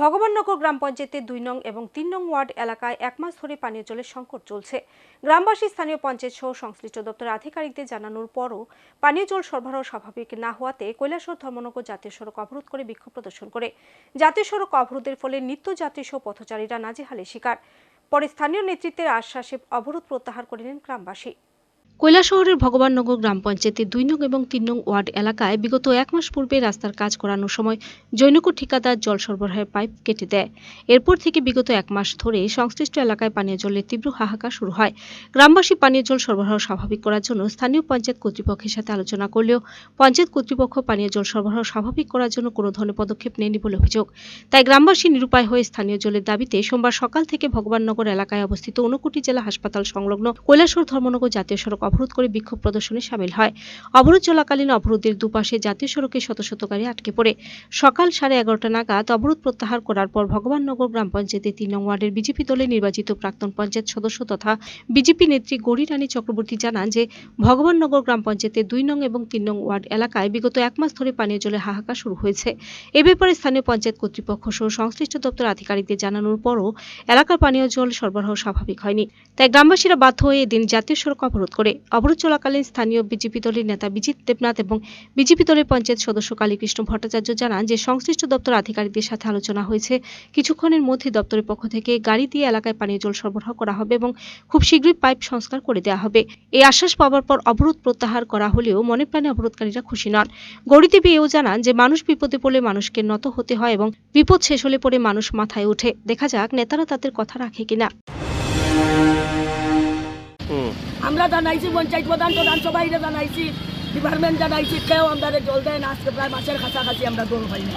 ভগবাননগর গ্রাম পঞ্চায়েতের ২ নং এবং ৩ নং ওয়ার্ড এলাকায় এক মাস ধরে পানীয় জলের সংকট চলছে। গ্রামবাসী, স্থানীয় পঞ্চায়েত সহ সংশ্লিষ্ট দপ্তরের আধিকারিকদের জানানোর পরও পানীয় জল সরবরাহ স্বাভাবিক না হওয়াতে কৈলাসহর ধর্মনগর জাতীয় সড়ক অবরোধ করে বিক্ষোভ প্রদর্শন করে। জাতীয় সড়ক অবরোধের ফলে নিত্যযাত্রী সহ পথচারীরা নাজেহালের শিকার। পরে স্থানীয় নেতৃত্বের আশ্বাসে অবরোধ প্রত্যাহার করে নেন গ্রামবাসী। কৈলাসহরের ভগবাননগর গ্রাম পঞ্চায়েতের ২ নং এবং ৩ নং ওয়ার্ড এলাকায় বিগত এক মাস পূর্বে রাস্তার কাজ করানোর সময় জৈনকুর ঠিকাদার জল সরবরাহের পাইপ কেটে দেয়। এরপর থেকে বিগত এক মাস ধরে সংশ্লিষ্ট এলাকায় পানীয় জলের তীব্র হাহাকার শুরু হয়। গ্রামবাসী পানীয় জল সরবরাহ স্বাভাবিক করার জন্য স্থানীয় পঞ্চায়েত কর্তৃপক্ষের সাথে আলোচনা করলেও পঞ্চায়েত কর্তৃপক্ষ পানীয় জল সরবরাহ স্বাভাবিক করার জন্য কোনো ধরনের পদক্ষেপ নেয়নি বলে অভিযোগ। তাই গ্রামবাসী নিরুপায় হয়ে স্থানীয় জলের দাবিতে সোমবার সকাল থেকে ভগবাননগর এলাকায় অবস্থিত ঊনকোটি জেলা হাসপাতাল সংলগ্ন কৈলাসহর ধর্মনগর জাতীয় সড়ক অবরোধ করে বিক্ষোভ প্রদর্শনে শামিল হয়। অবরোধ চলাকালীন অবরোধের দুপাশে জাতীয় সড়কে শত শত গাড়ি আটকে পড়ে। সকাল 11:30 নাগাদ অবরোধ প্রত্যাহার করার পর ভগবাননগর গ্রাম পঞ্চায়েতের ৩ নং ওয়ার্ডের বিজেপি দলের নির্বাচিত প্রাক্তন পঞ্চায়েত সদস্য তথা বিজেপি নেত্রী গৌরী রানী চক্রবর্তী জানান যে ভগবাননগর গ্রাম পঞ্চায়েতের ২ নং এবং ৩ নং ওয়ার্ড এলাকায় বিগত এক মাস ধরে পানীয় জলের হাহাকার শুরু হয়েছে। এ ব্যাপারে স্থানীয় পঞ্চায়েত কর্তৃপক্ষ সহ সংশ্লিষ্ট দপ্তর আধিকারিকদের জানানোর পরও এলাকার পানীয় জল সরবরাহ স্বাভাবিক হয়নি। তাই গ্রামবাসীরা বাধ্য হয়ে এদিন জাতীয় সড়ক অবরোধ করে। অবরোধ চলাকালীন স্থানীয় বিজেপি দলের নেতা বিজিত দেবনাথ এবং বিজেপি দলের পঞ্চায়েত সদস্য কালীকৃষ্ণ ভট্টাচার্য জানান যে সংশ্লিষ্ট দপ্তর আধিকারিকদের সাথে আলোচনা হয়েছে। কিছুক্ষণের মধ্যে দপ্তরের পক্ষ থেকে গাড়ি দিয়ে এলাকায় পানীয় জল সরবরাহ করা হবে এবং খুব শীঘ্রই পাইপ সংস্কার করে দেওয়া হবে। এই আশ্বাস পাওয়ার পর অবরোধ প্রত্যাহার করা হলেও মনে প্রাণে অবরোধকারীরা খুশি নন। গৌরী দেবী এও জানান যে মানুষ বিপদে পড়লে মানুষকে নত হতে হয় এবং বিপদ শেষ হলে পরে মানুষ মাথায় ওঠে। দেখা যাক নেতারা তাদের কথা রাখে কিনা। আমরা জানাইছি পঞ্চায়েত প্রধান সবাই জানাইছি, ডিপার্টমেন্ট জানাইছি, কেউ আমাদের জল দেয় না। আজকে প্রায় মাসের কাছাকাছি আমরা জল পাই না।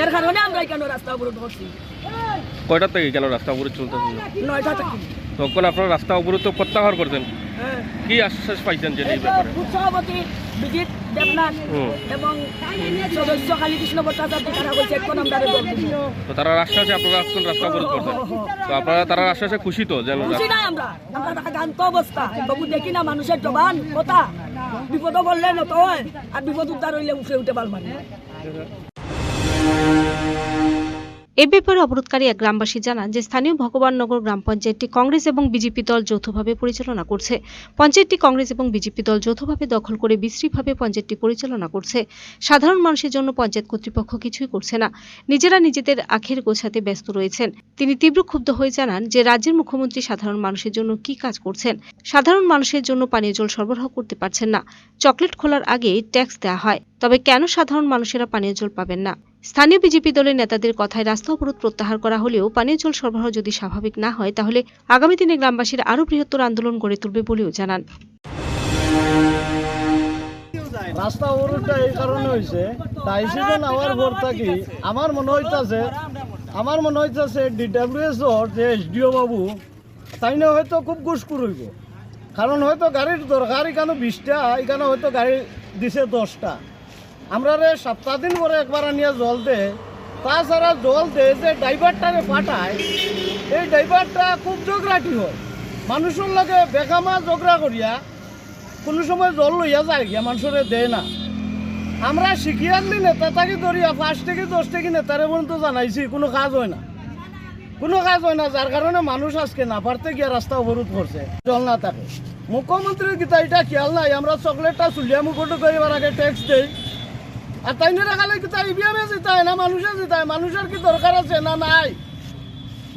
এর কারণে আমরা কেন রাস্তা অবরোধ করছি। কয়টা থেকে কেন রাস্তা অবরোধ চলতেছে? 9টা থেকে। তখন আপনারা রাস্তা অবরোধ প্রত্যাহার করতেন, কি আশ্বাস পাইছেন যে এই ব্যাপারে? সভাপতি বিজিত দেবনাথ এবং সদস্য কালীকৃষ্ণ ভট্টাচার্য তারা বলছে এখন আমরা জল দিব। তো তারা আশ্বাসে আপনারা আজকাল রাস্তা অবরোধ করতেন, তো আপনারা তারা আশ্বাসে খুশি তো? যেন খুশি নাই আমরা শান্ত অবস্থা, তবু দেখি না মানুষের জবান কথা, বিপদ বললে নত হয় আর বিপদ উদ্ধার হইলে উঠে বাল মারি। এ ব্যাপারে অবরোধকারী এক গ্রামবাসী জানান যে স্থানীয় ভগবাননগর গ্রাম পঞ্চায়েতটি কংগ্রেস এবং বিজেপি দল যৌথভাবে পরিচালনা করছে। পঞ্চায়েতটি কংগ্রেস এবং বিজেপি দল যৌথভাবে দখল করে বিশ্রীভাবে পঞ্চায়েতটি পরিচালনা করছে। সাধারণ মানুষের জন্য পঞ্চায়েত কর্তৃপক্ষ কিছুই করছে না, নিজেরা নিজেদের আখের গোছাতে ব্যস্ত রয়েছেন। তিনি তীব্র ক্ষুব্ধ হয়ে জানান যে রাজ্যের মুখ্যমন্ত্রী সাধারণ মানুষের জন্য কি কাজ করছেন। সাধারণ মানুষের জন্য পানীয় জল সরবরাহ করতে পারছেন না। চকলেট খোলার আগে ট্যাক্স দেওয়া হয়, তবে কেন সাধারণ মানুষেরা পানীয় জল পাবেন না? স্থানীয় বিজেপি দলের নেতাদের কথায় রাস্তা অবরোধ প্রত্যাহার করা হলেও পানীয় জল সরবরাহ যদি স্বাভাবিক না হয় তাহলে আগামী দিনে গ্রামবাসীরা আরো বৃহত্তর আন্দোলন গড়ে তুলবে বলেও জানান। রাস্তা অবরোধটা এই কারণে হয়েছে, ডিসিশন হওয়ার পর থাকি আমার মনে হইতেছে ডিডব্লিউএসর যে এসডিও বাবু তাই না হয়তো খুব ঘুষখোর হইব। কারণ হয়তো গাড়ির দরকার এখানে 20টা, এখানে হয়তো গাড়ি দিছে 10টা। আমরা সপ্তাহ দিন পরে একবার আনিয়া জল দে, তাছাড়া জল দে যে ড্রাইভারটারে পাঠায়, এই ড্রাইভারটা খুব জগরাটি হয়, মানুষের লগে বেকামা জগরা করিয়া কোনো সময় জল লইয়া যায় গিয়া মানুষের দেয় না। আমরা শিখি আনলি নেতা থাকি ধরিয়া 5 থেকে 10 থেকে নেতারে পর্যন্ত জানাইছি, কোনো কাজ হয় না, যার কারণে মানুষ আজকে না পারতে গিয়া রাস্তা অবরোধ করছে। জল না থাকে মুখ্যমন্ত্রীর গীতা এটা খেয়াল নাই, আমরা চকলেটটা চুলিয়া মুখটো করিবার আগে ট্যাক্স দেই, আর তাই না রাখালে কি তাই ইভিএমে জিতায় না মানুষে জিতায়? মানুষের কি দরকার আছে না নাই?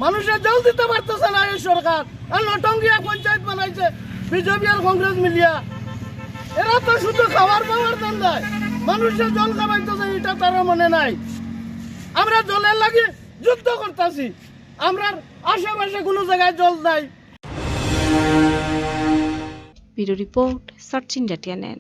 মানুষের জল দিতে পারতেছে না এই সরকার, আর নটঙ্গিয়া পঞ্চায়েত বানাইছে বিজেপি আর কংগ্রেস মিলিয়া। এরা তো শুধু খাবার ধান্দায় মানুষের জল খাওয়াইতেছে, এটা তারা মনে নাই। আমরা জলের লাগি যুদ্ধ করতেছি, আমরা আশেপাশে কোনো জায়গায় জল নাই। Bureau report, search India TNN।